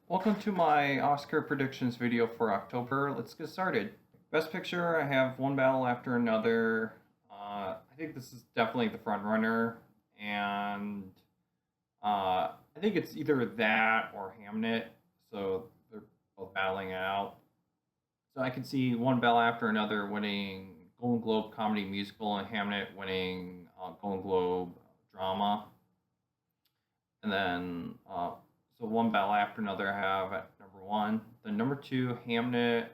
Welcome to my Oscar predictions video for October. Let's get started. Best Picture, I have one battle after another. I think this is definitely the front runner, and I think it's either that or Hamnet. So they're both battling it out. So I can see one battle after another winning Golden Globe comedy musical and Hamnet winning Golden Globe drama. And then so one battle after another I have at number one. Then number two, Hamnet.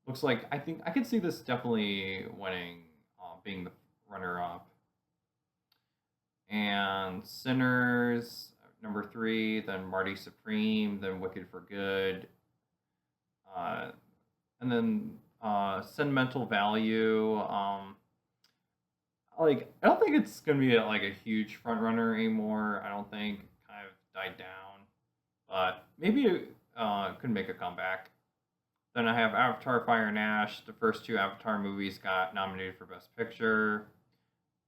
Looks like I think I can see this definitely winning, being the runner up. And Sinners, number three. Then Marty Supreme. Then Wicked for Good. Uh, and then Sentimental Value. Like I don't think it's gonna be like a huge front runner anymore. I don't think kind of died down, but maybe it could make a comeback. Then I have Avatar: Fire and Ash. The first two Avatar movies got nominated for Best Picture.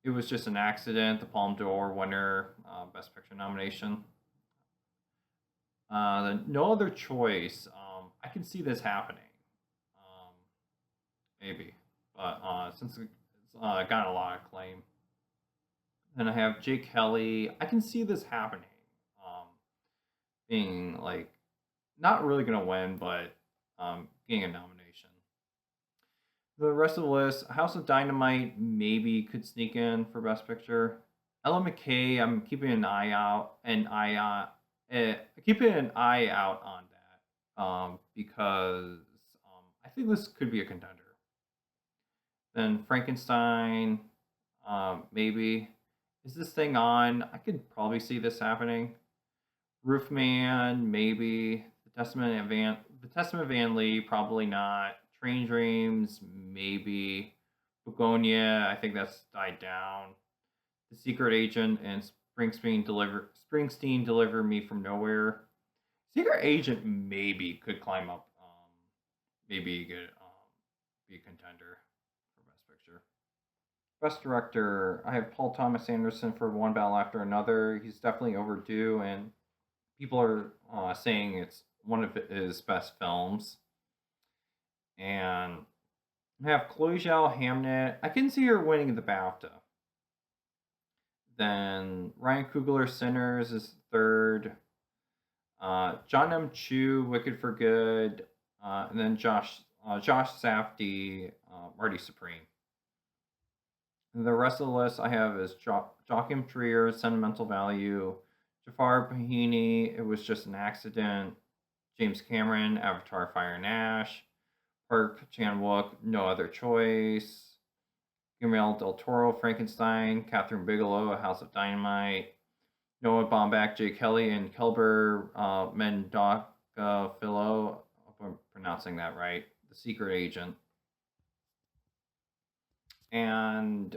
It was just an accident. The Palme d'Or winner, Best Picture nomination. Then No Other Choice. I can see this happening. Um, Maybe, but since it's got a lot of acclaim. Then I have Jake Kelly. I can see this happening. Um, Being like not really gonna win, but getting a nomination. The rest of the list, House of Dynamite maybe could sneak in for Best Picture. Ella McKay, I'm keeping an eye out on that, because I think this could be a contender. Then Frankenstein, maybe. Is this thing on? I could probably see this happening. Roofman, maybe. The Testament of Van Lee, probably not. Train Dreams, maybe. Begonia, I think that's died down. The Secret Agent and Springsteen deliver me from nowhere. Secret Agent maybe could climb up. Maybe get be a contender for Best Picture. Best Director, I have Paul Thomas Anderson for One Battle After Another. He's definitely overdue, and people are saying it's one of his best films. And I have Chloe Zhao Hamnet. I can see her winning the BAFTA. Then Ryan Coogler Sinners is third. John M. Chu Wicked for Good. And then Josh Safdie Marty Supreme. And the rest of the list I have is Joachim Trier Sentimental Value. Jafar Pahini, It Was Just an Accident. James Cameron, Avatar: Fire and Ash. Park Chan-wook, No Other Choice. Guillermo del Toro, Frankenstein. Catherine Bigelow, A House of Dynamite. Noah Baumbach, Jay Kelly, and Kelber Mendoca Philo. I hope I'm pronouncing that right. The Secret Agent. And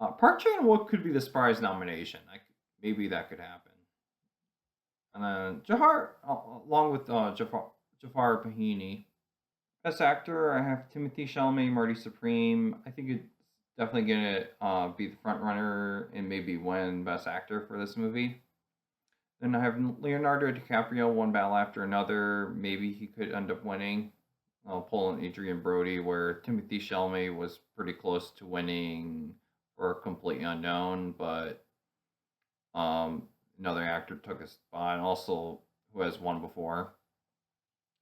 Park Chan-wook could be the surprise nomination. Maybe that could happen. And then along with Jafar Pahini. Best Actor, I have Timothy Chalamet, Marty Supreme. I think it's definitely gonna be the front runner and maybe win Best Actor for this movie. Then I have Leonardo DiCaprio, One Battle After Another. Maybe he could end up winning. Pulling Adrian Brody, where Timothy Chalamet was pretty close to winning for Completely Unknown, but another actor took his spot, also who has won before.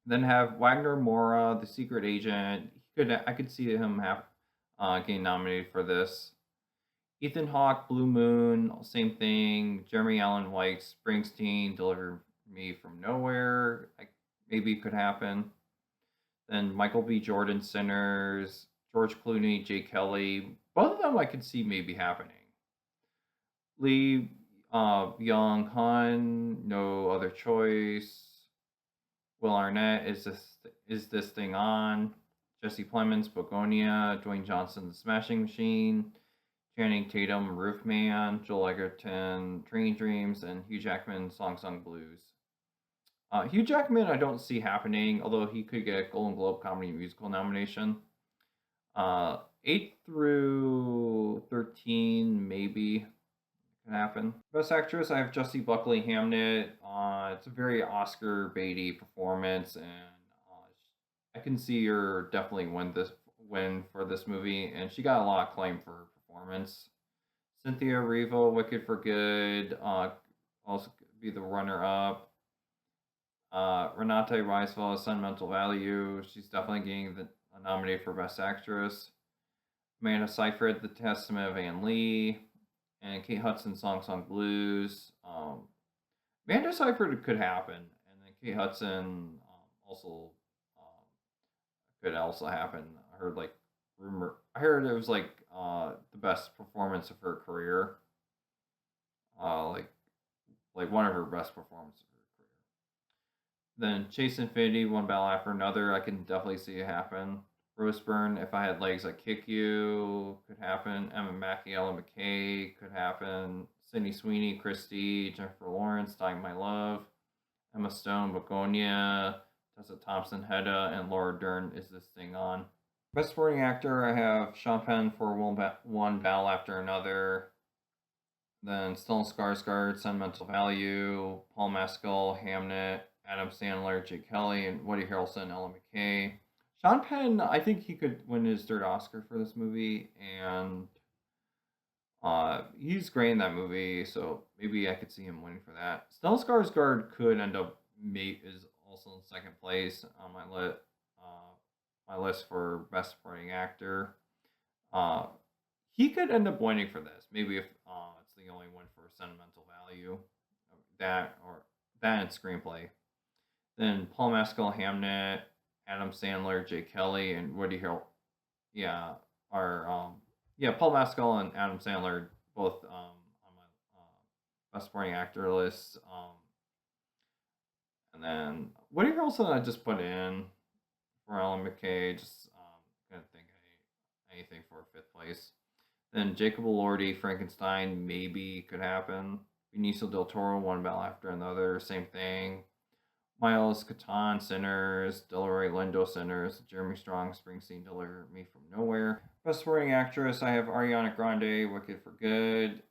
Then have Wagner Moura, The Secret Agent. I could see him getting nominated for this. Ethan Hawke, Blue Moon, same thing. Jeremy Allen White, Springsteen, Deliver Me from Nowhere. Maybe it could happen. Then Michael B. Jordan, Sinners. George Clooney, Jake Kelly. Both of them I could see maybe happening. Lee Young Hun, No Other Choice. Will Arnett, Is This Thing On? Jesse Plemons, Begonia. Dwayne Johnson, The Smashing Machine. Channing Tatum, Roofman. Joel Egerton, Train Dreams, and Hugh Jackman, Song Sung Blues. Hugh Jackman, I don't see happening, although he could get a Golden Globe Comedy Musical nomination. 8 through 13, maybe could happen. Best actress, I have Jessie Buckley Hamnet. It's a very Oscar baity performance, and I can see her definitely win for this movie, and she got a lot of acclaim for her performance. Cynthia Erivo, Wicked for Good, also could be the runner up. Renate Weisfeld, Sentimental Value. She's definitely getting nominated for Best Actress. Amanda Seyfried, The Testament of Anne Lee, and Kate Hudson, Song Blues. Amanda Seyfried could happen, and then Kate Hudson also could also happen. I heard I heard it was the best performance of her career. Uh, like one of her best performances of her career. Then Chase Infinity, One Battle After Another. I can definitely see it happen. Rose Byrne, If I Had Legs, I'd Kick You could happen. Emma Mackey, Ellen McKay could happen. Sydney Sweeney, Christy, Jennifer Lawrence, Dying My Love. Emma Stone, Begonia, Tessa Thompson, Hedda, and Laura Dern, Is This Thing On? Best Supporting Actor, I have Sean Penn for One Battle After Another. Then Stellan Skarsgård, Sentimental Value. Paul Mescal, Hamnet. Adam Sandler, Jake Kelly, and Woody Harrelson, Ellen McKay. Sean Penn, I think he could win his third Oscar for this movie, and he's great in that movie, so maybe I could see him winning for that. Stellan Skarsgård could end up is also in second place on my list for Best Supporting Actor. He could end up winning for this, maybe if it's the only one for Sentimental Value, that and Screenplay. Then Paul Mescal, Hamnet, Adam Sandler, Jake Kelly, and Woody Harrelson. Yeah, Paul Mescal and Adam Sandler both on my Best Supporting Actor list. And then Woody Harrelson I just put in for Ellen McKay. Just gonna think anything for fifth place. Then Jacob Elordi, Frankenstein, maybe could happen. Benicio del Toro, One Battle After Another, same thing. Miles Catan, Sinners. Delroy Lindo, Sinners. Jeremy Strong, Springsteen, Deliver Me From Nowhere. Best Supporting Actress, I have Ariana Grande, Wicked for Good.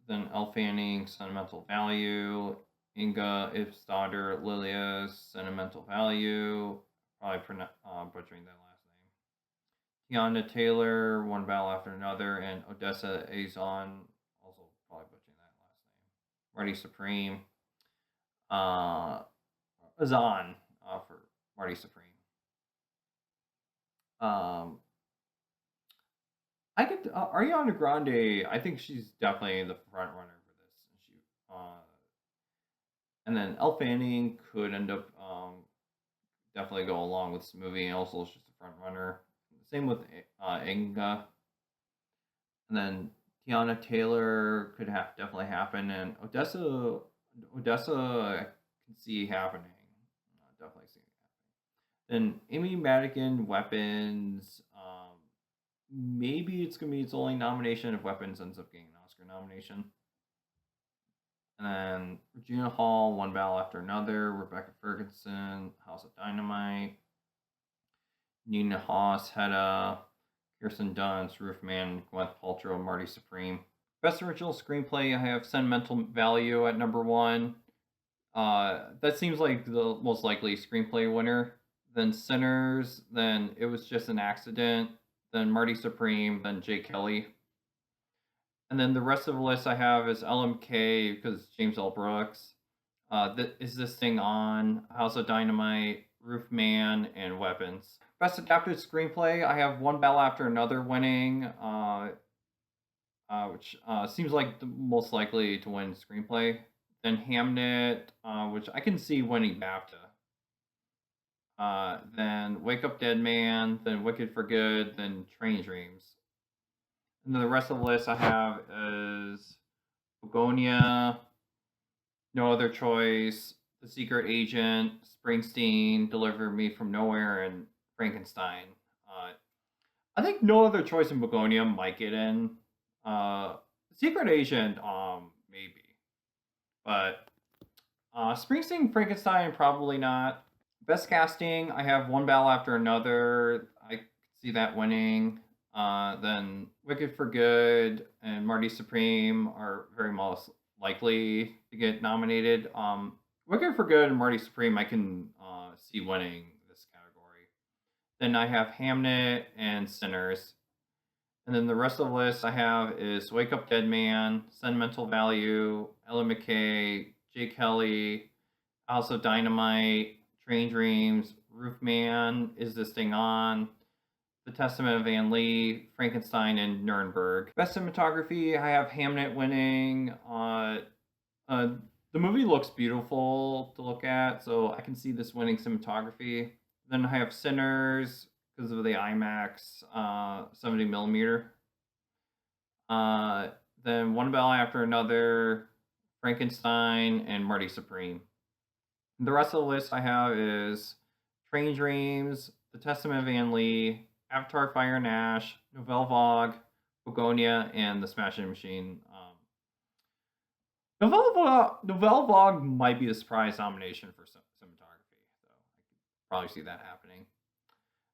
Then Elle Fanning, Sentimental Value. Inga Ipsdottir, Lilia, Sentimental Value. Probably butchering that last name. Tiana Taylor, One Battle After Another. And Odessa Azon, also probably butchering that last name. Marty Supreme. Azan for Marty Supreme. I could Ariana Grande. I think she's definitely the front runner for this. And then Elle Fanning could end up definitely go along with this movie, and also she's the front runner. Same with Inga. And then Tiana Taylor could definitely happen, and Odessa I can see happening. Definitely see it happening. Then Amy Madigan, Weapons. Maybe it's going to be its only nomination if Weapons ends up getting an Oscar nomination. And then Regina Hall, One Battle After Another. Rebecca Ferguson, House of Dynamite. Nina Hoss, Hedda. Kirsten Dunst, Ruth Mann, Gwyneth Paltrow, Marty Supreme. Best Original Screenplay, I have Sentimental Value at number 1. That seems like the most likely screenplay winner. Then Sinners, then It Was Just an Accident, then Marty Supreme, then Jake Kelly. And then the rest of the list I have is LMK because James L. Brooks. Is This Thing On? House of Dynamite, Ruth Mann, and Weapons. Best Adapted Screenplay, I have One Battle After Another winning, which seems like the most likely to win screenplay. Then Hamnet, which I can see winning BAFTA. Then Wake Up Dead Man, then Wicked for Good, then Train Dreams. And then the rest of the list I have is Begonia, No Other Choice, The Secret Agent, Springsteen, Deliver Me From Nowhere, and Frankenstein. I think No Other Choice and Begonia might get in. Secret Agent, maybe. But Springsteen, Frankenstein, probably not. Best Casting, I have One Battle After Another. I could see that winning. Then Wicked for Good and Marty Supreme are very most likely to get nominated. Wicked for Good and Marty Supreme, I can see winning this category. Then I have Hamnet and Sinners. And then the rest of the list I have is Wake Up Dead Man, Sentimental Value, Ella McKay, Jake Kelly, House of Dynamite, Train Dreams, Roofman, Is This Thing On, The Testament of Van Lee, Frankenstein, and Nuremberg. Best cinematography, I have Hamnet winning. Uh, the movie looks beautiful to look at, so I can see this winning cinematography. Then I have Sinners because of the IMAX 70 millimeter. Uh, then One Bell After Another, Frankenstein, and Marty Supreme. The rest of the list I have is Train Dreams, The Testament of Van Lee, Avatar Fire and Ash, Nouvelle Vague, Begonia, and The Smashing Machine. Nouvelle Vague might be the surprise nomination for cinematography, so I could probably see that happening.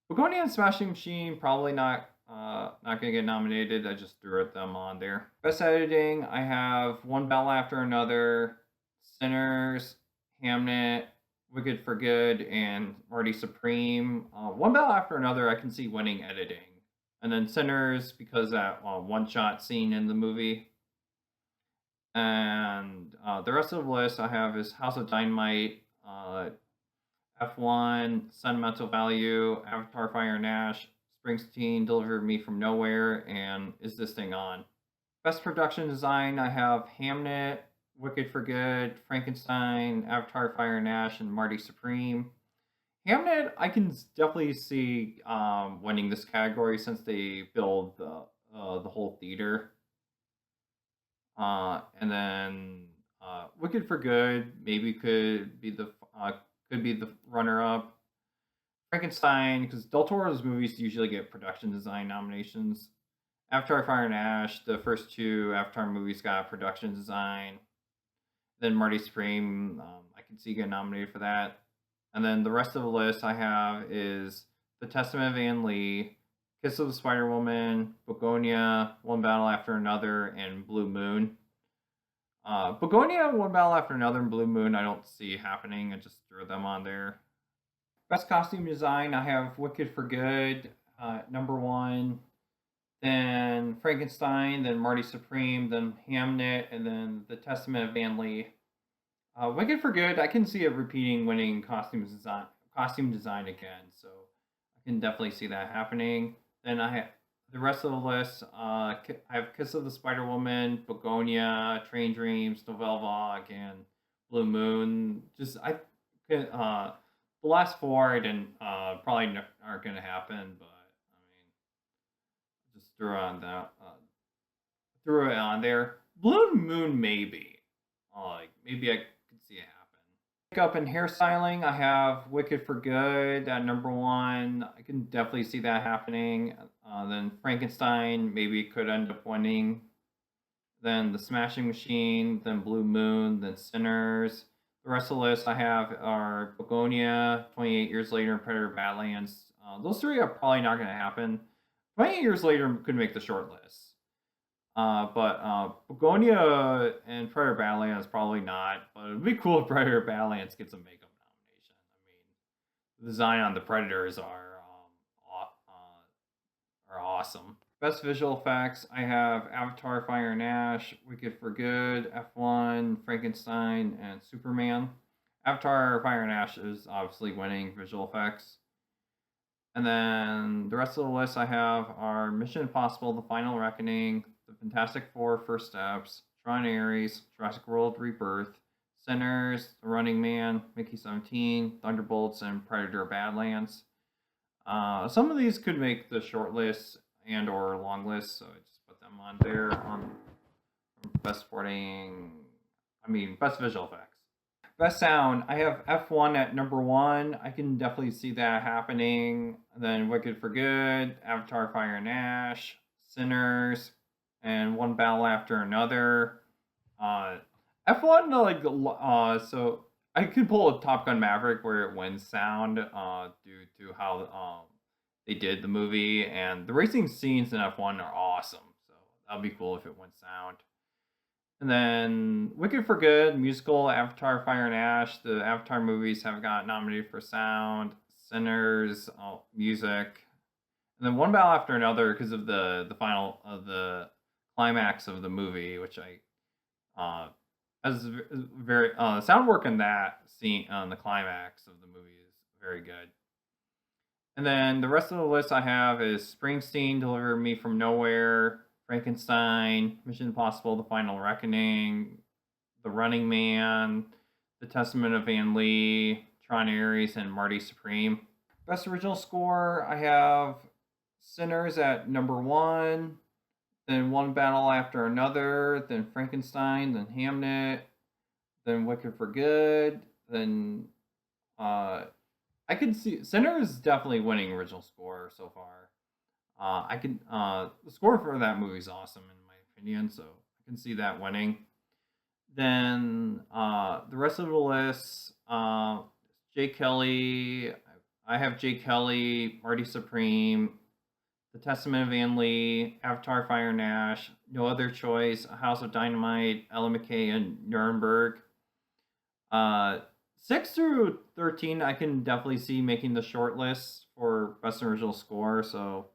Begonia and Smashing Machine probably not gonna get nominated. I just threw them on there. Best editing, I have One Battle After Another, Sinners, Hamnet, Wicked for Good, and Marty Supreme. One Battle After Another, I can see winning editing, and then Sinners because that one-shot scene in the movie. And the rest of the list I have is House of Dynamite, F1, Sentimental Value, Avatar Fire and Ash, Springsteen, Deliver Me from Nowhere, and Is This Thing On? Best production design, I have Hamnet, Wicked for Good, Frankenstein, Avatar Fire and Ash, and Marty Supreme. Hamnet, I can definitely see winning this category since they build the whole theater. And then Wicked for Good maybe could be the runner up. Frankenstein, because Del Toro's movies usually get production design nominations. Avatar Fire and Ash, the first two Avatar movies got production design. Then Marty Supreme, I can see getting nominated for that. And then the rest of the list I have is The Testament of Van Lee, Kiss of the Spider Woman, Begonia, One Battle After Another, and Blue Moon. Begonia, One Battle After Another, and Blue Moon I don't see happening. I just threw them on there. Best costume design, I have Wicked for Good, number one. Then Frankenstein, then Marty Supreme, then Hamnet, and then The Testament of Van Lee. Wicked for Good, I can see it repeating winning costume design again, so I can definitely see that happening. Then I have the rest of the list. I have Kiss of the Spider Woman, Begonia, Train Dreams, Nouvelle Vague, and Blue Moon. The last four I didn't probably aren't gonna happen, but I mean, just threw it on there. Blue Moon maybe, maybe I could see it happen. Makeup and hairstyling, I have Wicked for Good at number one. I can definitely see that happening. Then Frankenstein maybe could end up winning. Then The Smashing Machine, then Blue Moon, then Sinners. The rest of the list I have are Begonia, 28 Years Later, and Predator Badlands. Those three are probably not going to happen. 28 Years Later could make the short list. But Begonia and Predator Badlands probably not. But it would be cool if Predator Badlands gets a makeup nomination. I mean, the design on the Predators are awesome. Best visual effects, I have Avatar Fire and Ash, Wicked for Good, F1, Frankenstein, and Superman. Avatar Fire and Ash is obviously winning visual effects. And then the rest of the list I have are Mission Impossible, The Final Reckoning, The Fantastic Four, First Steps, Tron Ares, Jurassic World Rebirth, Sinners, The Running Man, Mickey 17, Thunderbolts, and Predator Badlands. Some of these could make the short list and or long list, so I just put them on there on best visual effects. Best sound, I have F1 at number one. I can definitely see that happening. Then Wicked for Good, Avatar Fire and Ash, Sinners, and One Battle After Another. F1, so I could pull a Top Gun Maverick where it wins sound due to how they did the movie, and the racing scenes in F1 are awesome. So that'd be cool if it went sound. And then Wicked for Good, musical, Avatar, Fire and Ash. The Avatar movies have got nominated for sound, Sinners, music, and then One Battle After Another because of the final of the climax of the movie, which I as very sound work in that scene on the climax of the movie is very good. And then the rest of the list I have is Springsteen, Deliver Me from Nowhere, Frankenstein, Mission Impossible, The Final Reckoning, The Running Man, The Testament of Van Lee, Tron Ares, and Marty Supreme. Best original score, I have Sinners at number 1, then One Battle After Another, then Frankenstein, then Hamnet, then Wicked for Good, then I could see Sinners definitely winning original score so far. The score for that movie is awesome in my opinion, so I can see that winning. Then the rest of the list, Jay Kelly. I have Jay Kelly, Marty Supreme, The Testament of Van Lee, Avatar Fire and Ash, No Other Choice, House of Dynamite, Ella McKay, and Nuremberg. 6 through 13, I can definitely see making the short list for Best Original Score, so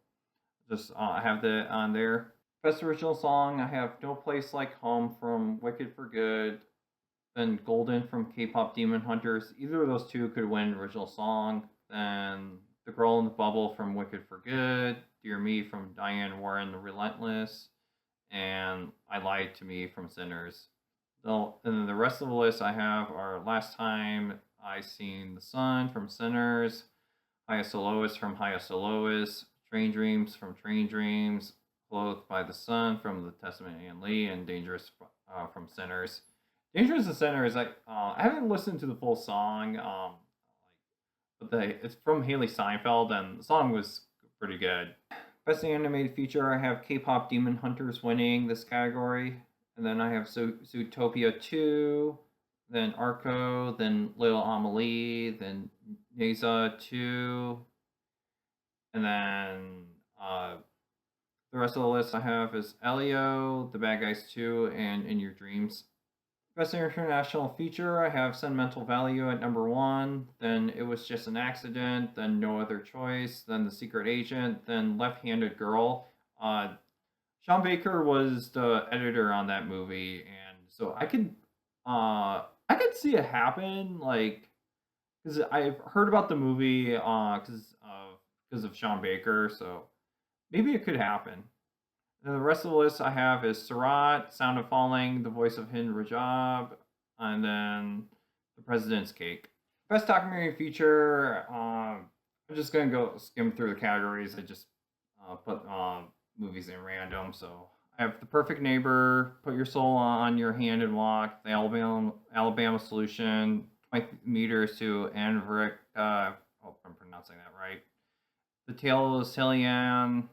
just I have that on there. Best Original Song, I have No Place Like Home from Wicked for Good, then Golden from K-Pop Demon Hunters. Either of those two could win Original Song. Then The Girl in the Bubble from Wicked for Good, Dear Me from Diane Warren, The Relentless, and I Lied to Me from Sinners. And then the rest of the list I have are Last Time I Seen the Sun from Sinners, Highest to Lowest from Highest to Lowest, Train Dreams from Train Dreams, Clothed by the Sun from The Testament of Van Lee, and Dangerous from Sinners. Dangerous and Sinners, I haven't listened to the full song, but it's from Haley Steinfeld, and the song was pretty good. Best animated feature, I have K-Pop Demon Hunters winning this category. And then I have Zootopia 2, then Arco, then Little Amelie, then Neza 2, and then the rest of the list I have is Elio, The Bad Guys 2, and In Your Dreams. Best International Feature, I have Sentimental Value at number 1, then It Was Just an Accident, then No Other Choice, then The Secret Agent, then Left-Handed Girl. Sean Baker was the editor on that movie, and so I could see it happen, like, because I've heard about the movie because of Sean Baker, so maybe it could happen. And the rest of the list I have is Surat, Sound of Falling, The Voice of Hind Rajab, and then The President's Cake. Best documentary feature. I'm just gonna go skim through the categories. I just put movies in random. So I have The Perfect Neighbor, Put Your Soul on Your Hand and Walk, The Alabama Solution, 20 Meters to Anveric. I hope I'm pronouncing that right. The Tale of Cillian,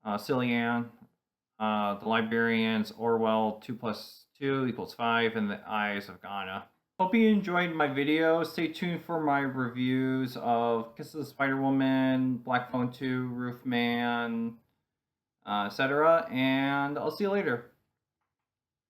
The Librarians, Orwell, 2 plus 2 equals 5, and The Eyes of Ghana. Hope you enjoyed my video. Stay tuned for my reviews of Kiss of the Spider-Woman, Black Phone 2, Roofman, etc. And I'll see you later.